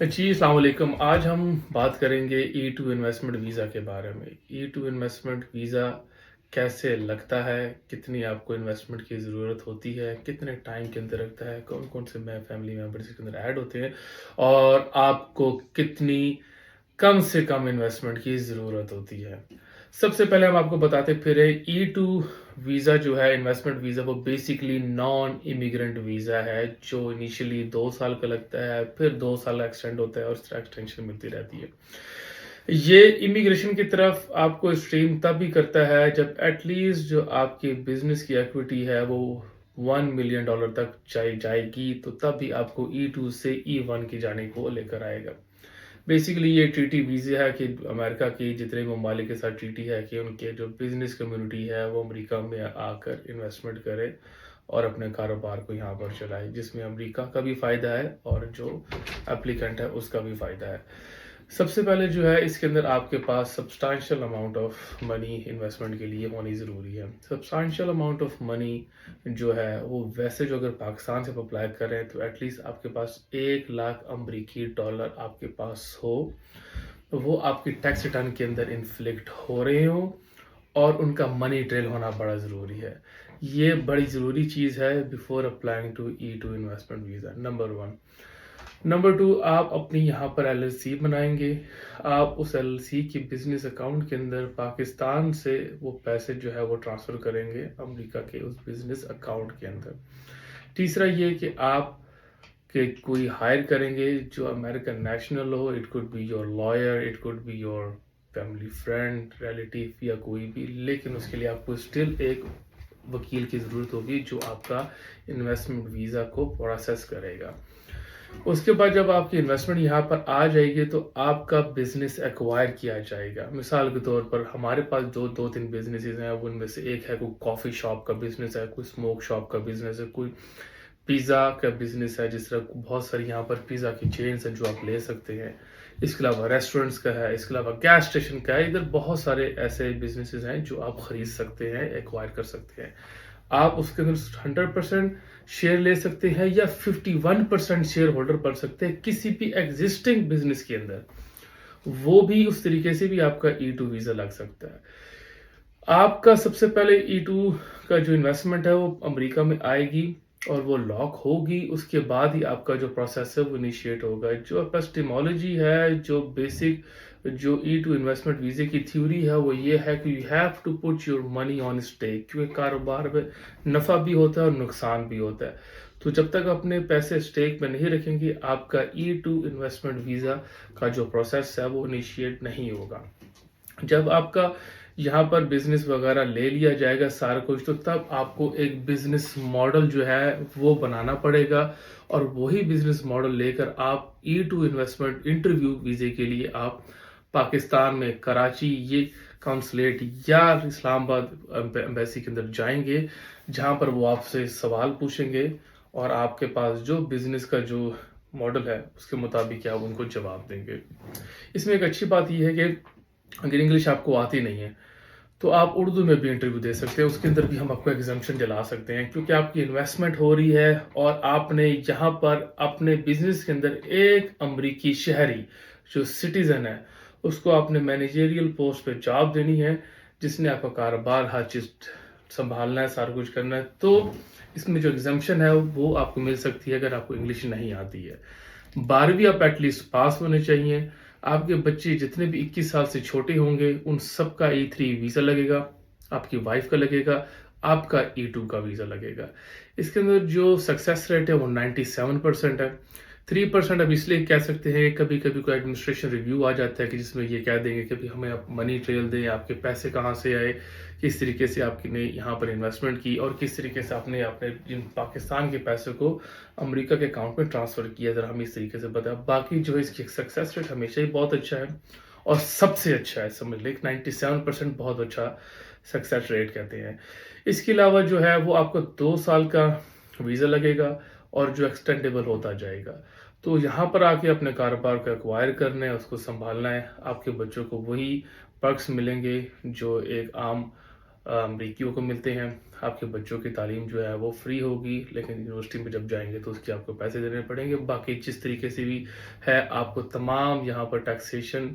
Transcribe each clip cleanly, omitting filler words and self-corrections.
जी, अस्सलाम वालेकुम। आज हम बात करेंगे E2 इन्वेस्टमेंट वीज़ा के बारे में। E2 इन्वेस्टमेंट वीज़ा कैसे लगता है? कितनी आपको इन्वेस्टमेंट की ज़रूरत होती है? कितने टाइम के अंदर लगता है? कौन-कौन से मैं फैमिली मेंबर्स इसके अंदर ऐड होते हैं? और आपको कितनी कम से कम इन्वेस्टमेंट की ज़रूरत होती है? सबसे पहले हम आपको बताते फिरें E2 वीज़ा जो है इन्वेस्टमेंट वीज़ा वो बेसिकली नॉन इमिग्रेंट वीज़ा है जो इनिशियली 2 साल का लगता है, फिर 2 साल एक्सटेंड होता है और इस तरह एक्सटेंशन मिलती रहती है। ये इमिग्रेशन की तरफ आपको स्ट्रीम तब भी करता है जब एटलीस्ट जो आपकी बिज़नेस की इक्विटी है वो $1 मिलियन तक जाएगी, तो तब भी आपको E2 से E1 की जाने को लेकर आएगा। बेसिकली ये ट्रीटी वीज़ा है कि अमेरिका की जितने भी ममालिक के साथ ट्रीटी है कि उनके जो बिज़नेस कम्युनिटी है वो अमेरिका में आकर इन्वेस्टमेंट करे और अपने कारोबार को यहाँ पर चलाए, जिसमें अमेरिका का भी फ़ायदा है और जो एप्लीकेंट है उसका भी फ़ायदा है। सबसे पहले जो है इसके अंदर आपके पास substantial amount of money investment के लिए होनी ज़रूरी है। सब्सटेंशियल अमाउंट ऑफ मनी जो है वो वैसे जो अगर पाकिस्तान से अप्लाई करें तो एटलीस्ट आपके पास 1 लाख अमरीकी डॉलर आपके पास हो, तो वो आपकी टैक्स रिटर्न के अंदर इन्फ्लिक्ट हो रहे हो और उनका मनी ट्रेल होना बड़ा ज़रूरी है। ये बड़ी ज़रूरी चीज़ है before applying to E2 investment visa, number 1। Number 2, आप अपनी यहाँ पर एलएलसी बनाएँगे। आप उस एलएलसी के बिज़नेस अकाउंट के अंदर पाकिस्तान से वो पैसे जो है वो ट्रांसफ़र करेंगे अमेरिका के उस बिज़नेस अकाउंट के अंदर। तीसरा ये कि आप के कोई हायर करेंगे जो अमेरिकन नेशनल हो, it could be your lawyer, it could be your family friend, relative या कोई भी, लेकिन उसके लिए आपको स्टिल एक वकील की ज़रूरत होगी जो आपका इन्वेस्टमेंट वीज़ा को प्रोसेस करेगा। उसके बाद जब आपकी इन्वेस्टमेंट यहाँ पर आ जाएगी तो आपका बिजनेस एक्वायर किया जाएगा। मिसाल के तौर पर हमारे पास दो तीन बिजनेसेस हैं, उनमें से एक है कोई कॉफ़ी शॉप का बिजनेस है, कोई स्मोक शॉप का बिजनेस है, कोई पिज़्ज़ा का बिजनेस है, जिस तरह बहुत सारी यहाँ पर पिज़्ज़ा की चेन्स हैं जो आप ले सकते हैं। इसके अलावा रेस्टोरेंट्स का है, इसके अलावा गैस स्टेशन का है। इधर बहुत सारे ऐसे बिजनेसेस हैं जो आप खरीद सकते हैं, एक्वायर कर सकते हैं। आप उसके अंदर 100% शेयर ले सकते हैं या 51% शेयर होल्डर बन सकते हैं किसी भी एग्जिस्टिंग बिजनेस के अंदर। वो भी उस तरीके से भी आपका E2 वीज़ा लग सकता है। आपका सबसे पहले E2 का जो इन्वेस्टमेंट है वो अमेरिका में आएगी और वो लॉक होगी, उसके बाद ही आपका जो प्रोसेस है वो इनिशिएट होगा। जो एपिस्टेमोलॉजी है, जो बेसिक जो E2 इन्वेस्टमेंट वीज़े की थ्योरी है वो ये है कि you have to put your money on stake, क्योंकि कारोबार में नफ़ा भी होता है और नुकसान भी होता है। तो जब तक अपने पैसे स्टेक में नहीं रखेंगे आपका E2 इन्वेस्टमेंट वीज़ा का जो प्रोसेस है वो इनिशिएट नहीं होगा। जब आपका यहाँ पर बिजनेस वगैरह ले लिया जाएगा सारा कुछ, तो तब आपको एक बिजनेस मॉडल जो है वो बनाना पड़ेगा और वही बिजनेस मॉडल लेकर आप E2 इन्वेस्टमेंट इंटरव्यू वीज़े के लिए आप पाकिस्तान में कराची ये काउंसलेट या इस्लामाबाद एम्बेसी के अंदर जाएंगे, जहाँ पर वो आपसे सवाल पूछेंगे और आपके पास जो बिजनेस का जो मॉडल है उसके मुताबिक आप उनको जवाब देंगे। इसमें एक अच्छी बात यह है कि अगर इंग्लिश आपको आती नहीं है तो आप उर्दू में भी इंटरव्यू दे सकते हैं, उसके अंदर भी हम आपको एग्जाम्शन दिला सकते हैं, क्योंकि आपकी इन्वेस्टमेंट हो रही है और आपने यहाँ पर अपने बिजनेस के अंदर एक अमरीकी शहरी जो सिटीज़न है उसको आपने मैनेजरियल पोस्ट पे जॉब देनी है, जिसने आपका कारोबार हर चीज़ संभालना है, सारा कुछ करना है। तो इसमें जो एग्जाम्शन है वो आपको मिल सकती है अगर आपको इंग्लिश नहीं आती है। 12वीं आप एटलीस्ट पास होने चाहिए। आपके बच्चे जितने भी 21 साल से छोटे होंगे उन सब का E3 वीज़ा लगेगा, आपकी वाइफ का लगेगा, आपका E2 का वीज़ा लगेगा। इसके अंदर जो सक्सेस रेट है वो 97% है। 3% अब इसलिए कह सकते हैं, कभी कभी कोई एडमिनिस्ट्रेशन रिव्यू आ जाता है कि जिसमें ये कह देंगे कि भाई हमें आप मनी ट्रेल दें, आपके पैसे कहाँ से आए, किस तरीके से आपने यहाँ पर इन्वेस्टमेंट की और किस तरीके से आपने अपने जिन पाकिस्तान के पैसे को अमेरिका के अकाउंट में ट्रांसफ़र किया, ज़रा हमें इस तरीके से बताया। बाकी जो है इसकी सक्सेस रेट हमेशा ही बहुत अच्छा है और सबसे अच्छा है, समझ लें 97% बहुत अच्छा सक्सेस रेट कहते हैं। इसके अलावा जो है वो आपको 2 साल का वीज़ा लगेगा और जो एक्सटेंडेबल होता जाएगा। तो यहाँ पर आके अपने कारोबार को एक्वायर करना है, उसको संभालना है, आपके बच्चों को वही पर्क्स मिलेंगे जो एक आम अमरीकियों को मिलते हैं। आपके बच्चों की तालीम जो है वो फ्री होगी, लेकिन यूनिवर्सिटी में जब जाएँगे तो उसके आपको पैसे देने पड़ेंगे। बाकी जिस तरीके से भी है, आपको तमाम यहाँ पर टैक्सेशन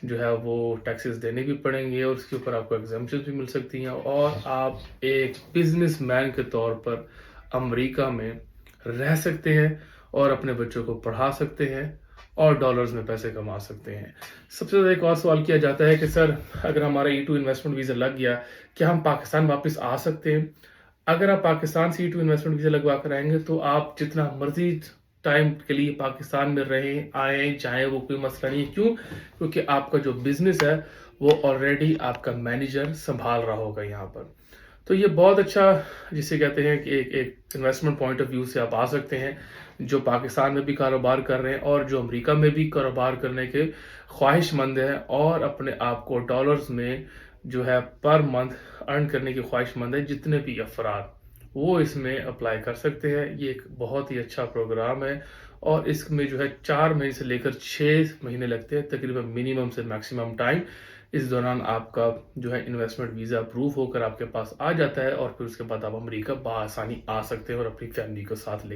जो है वो टैक्सेस देने भी पड़ेंगे, और उसके ऊपर आपको एग्ज़म्पशंस भी मिल सकती हैं, और आप एक बिज़नेसमैन के तौर पर अमेरिका में रह सकते हैं और अपने बच्चों को पढ़ा सकते हैं और डॉलर्स में पैसे कमा सकते हैं। सबसे ज़्यादा एक और सवाल किया जाता है कि सर, अगर हमारा E2 इन्वेस्टमेंट वीज़ा लग गया, क्या हम पाकिस्तान वापस आ सकते हैं? अगर आप पाकिस्तान से E2 इन्वेस्टमेंट वीज़ा लगवा कर आएँगे तो आप जितना मर्ज़ी टाइम के लिए पाकिस्तान में रहें, आएँ, जाएँ, वो कोई मसला नहीं है। क्यों? क्योंकि आपका जो बिज़नेस है वो ऑलरेडी आपका मैनेजर सँभाल रहा होगा यहाँ पर। तो ये बहुत अच्छा, जिसे कहते हैं कि एक एक इन्वेस्टमेंट पॉइंट ऑफ व्यू से आप आ सकते हैं, जो पाकिस्तान में भी कारोबार कर रहे हैं और जो अमेरिका में भी कारोबार करने के ख्वाहिशमंद हैं, और अपने आप को डॉलर्स में जो है पर मंथ अर्न करने की ख्वाहिशमंद है, जितने भी अफराद वो इसमें अप्लाई कर सकते हैं। ये एक बहुत ही अच्छा प्रोग्राम है, और इसमें जो है 4 महीने से लेकर 6 महीने लगते हैं, तकरीबन मिनिमम से मैक्सिमम टाइम। इस दौरान आपका जो है इन्वेस्टमेंट वीज़ा अप्रूव होकर आपके पास आ जाता है, और फिर उसके बाद आप अमेरिका बआसानी आ सकते हैं और अपनी फैमिली को साथ ले